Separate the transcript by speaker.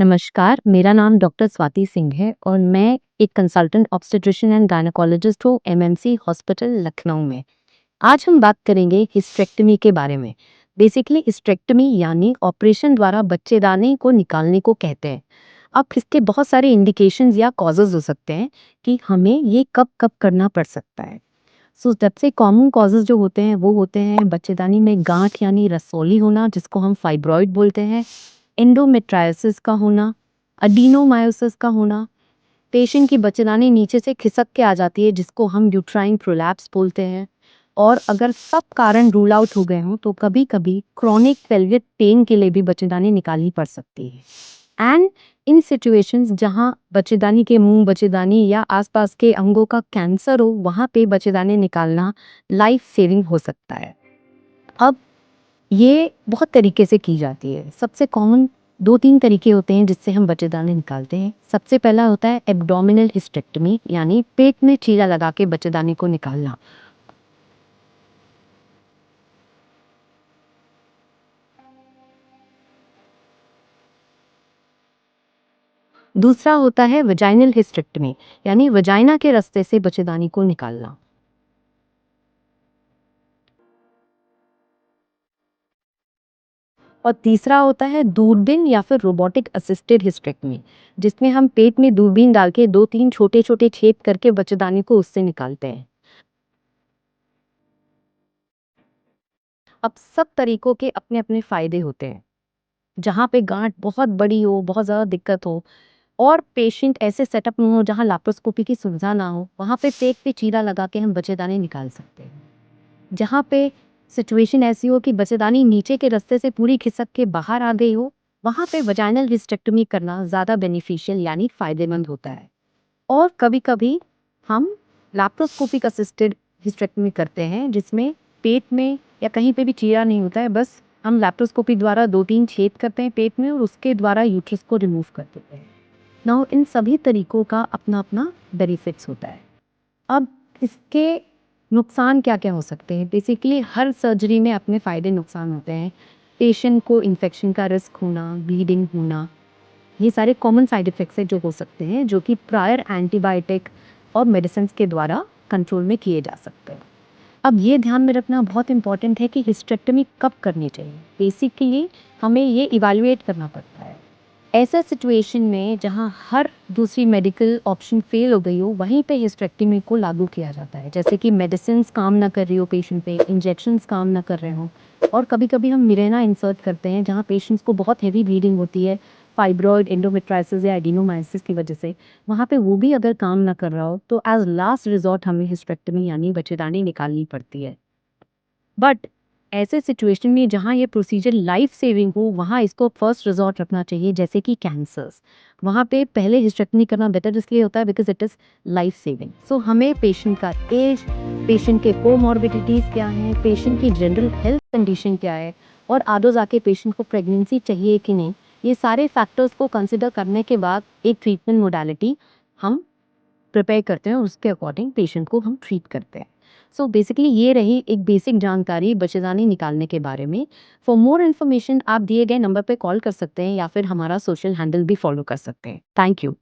Speaker 1: नमस्कार, मेरा नाम डॉक्टर स्वाति सिंह है और मैं एक कंसल्टेंट ऑब्स्टेट्रिशियन एंड गायनेकोलॉजिस्ट हूँ एमएमसी हॉस्पिटल लखनऊ में। आज हम बात करेंगे हिस्टेरेक्टमी के बारे में। बेसिकली हिस्टेरेक्टमी यानी ऑपरेशन द्वारा बच्चेदानी को निकालने को कहते हैं। अब इसके बहुत सारे इंडिकेशंस या कॉजेज हो सकते हैं कि हमें ये कब कब करना पड़ सकता है। सबसे कॉमन कॉजेज जो होते हैं वो होते हैं बच्चेदानी में गांठ यानी रसौली होना, जिसको हम फाइब्रॉइड बोलते हैं, एंडोमेट्रायोसिस का होना, अडीनोमायोसिस का होना, पेशेंट की बच्चेदानी नीचे से खिसक के आ जाती है जिसको हम यूट्राइन प्रोलैप्स बोलते हैं। और अगर सब कारण रूल आउट हो गए हों तो कभी कभी क्रॉनिक पेल्विक पेन के लिए भी बच्चेदानी निकालनी पड़ सकती है। एंड इन सिचुएशंस जहां बच्चेदानी के मुंह, बच्चेदानी या आसपास के अंगों का कैंसर हो, वहां पे बच्चेदानी निकालना लाइफ सेविंग हो सकता है। अब ये बहुत तरीके से की जाती है। सबसे कॉमन 2-3 तरीके होते हैं जिससे हम बच्चेदानी निकालते हैं। सबसे पहला होता है एब्डोमिनल हिस्टेरेक्टमी यानी पेट में चीरा लगा के बच्चेदानी को निकालना। दूसरा होता है वजाइनल हिस्टेरेक्टमी यानी वजाइना के रास्ते से बच्चेदानी को निकालना। और तीसरा होता है दूरबीन या फिर रोबोटिक असिस्टेड हिस्टेरेक्टमी, जिसमें हम पेट में दूरबीन डाल के 2-3 छोटे-छोटे छेद करके बच्चेदानी को उससे निकालते हैं। अब सब तरीकों के अपने-अपने फायदे होते हैं। जहाँ पे गांठ बहुत बड़ी हो, बहुत ज़्यादा दिक्कत हो और पेशेंट ऐसे सेटअप में हो जहाँ लैप्रोस्कोपी की सुविधा ना हो, वहाँ पे पेट पे चीरा लगा के हम बच्चेदानी निकाल सकते हैं। जहाँ पे सिचुएशन ऐसी हो कि बच्चेदानी नीचे के रास्ते से पूरी खिसक के बाहर आ गई हो, वहाँ पे वजाइनल हिस्टेरेक्टमी करना ज़्यादा बेनिफिशियल यानी फ़ायदेमंद होता है। और कभी-कभी हम लैप्रोस्कोपिक असिस्टेड हिस्टेरेक्टमी करते हैं, जिसमें पेट में या कहीं पे भी चीरा नहीं होता है, बस हम लैप्रोस्कोपी द्वारा 2-3 छेद करते हैं पेट में और उसके द्वारा यूट्रस को रिमूव कर देते हैं। नाउ इन सभी तरीकों का अपना-अपना बेनिफिट्स होता है। अब इसके नुकसान क्या-क्या हो सकते हैं? बेसिकली हर सर्जरी में अपने फ़ायदे नुकसान होते हैं। पेशेंट को इन्फेक्शन का रिस्क होना, ब्लीडिंग होना, ये सारे कॉमन साइड इफ़ेक्ट्स हैं जो हो सकते हैं, जो कि प्रायर एंटीबायोटिक और मेडिसिन्स के द्वारा कंट्रोल में किए जा सकते हैं। अब ये ध्यान में रखना बहुत इम्पोर्टेंट है कि हिस्टेरेक्टमी कब करनी चाहिए। बेसिकली हमें ये इवैल्यूएट करना पड़ता है। ऐसा सिचुएशन में जहाँ हर दूसरी मेडिकल ऑप्शन फेल हो गई हो, वहीं पे हिस्टेरेक्टमी को लागू किया जाता है। जैसे कि मेडिसिन्स काम ना कर रही हो पेशेंट पे, इंजेक्शंस काम ना कर रहे हों, और कभी-कभी हम मिरेना इंसर्ट करते हैं जहाँ पेशेंट्स को बहुत हेवी ब्लीडिंग होती है, फाइब्रॉइड, एंडोमेट्रायोसिस या एडिनोमायोसिस की वजह से। वहाँ पे वो भी अगर काम ना कर रहा हो तो एज़ लास्ट रिज़ॉर्ट हमें हिस्टेरेक्टमी यानी बच्चेदानी निकालनी पड़ती है। बट ऐसे सिचुएशन में जहाँ ये प्रोसीजर लाइफ सेविंग हो, वहाँ इसको फर्स्ट रिजॉर्ट रखना चाहिए। जैसे कि कैंसर्स, वहाँ पे पहले हिस्टेरेक्टमी करना बेटर इसलिए होता है because it is life saving. So हमें पेशेंट का एज, पेशेंट के कोमॉर्बिडिटीज़ क्या हैं, पेशेंट की जनरल हेल्थ कंडीशन क्या है, और आगे जाके पेशेंट को प्रेगनेंसी चाहिए कि नहीं, ये सारे फैक्टर्स को कंसिडर करने के बाद एक ट्रीटमेंट मोडालिटी हम प्रिपेयर करते हैं और उसके अकॉर्डिंग पेशेंट को हम ट्रीट करते हैं। सो बेसिकली ये रही एक बेसिक जानकारी बच्चेदानी निकालने के बारे में। फॉर मोर इन्फॉर्मेशन आप दिए गए नंबर पे कॉल कर सकते हैं या फिर हमारा सोशल हैंडल भी फॉलो कर सकते हैं। Thank you.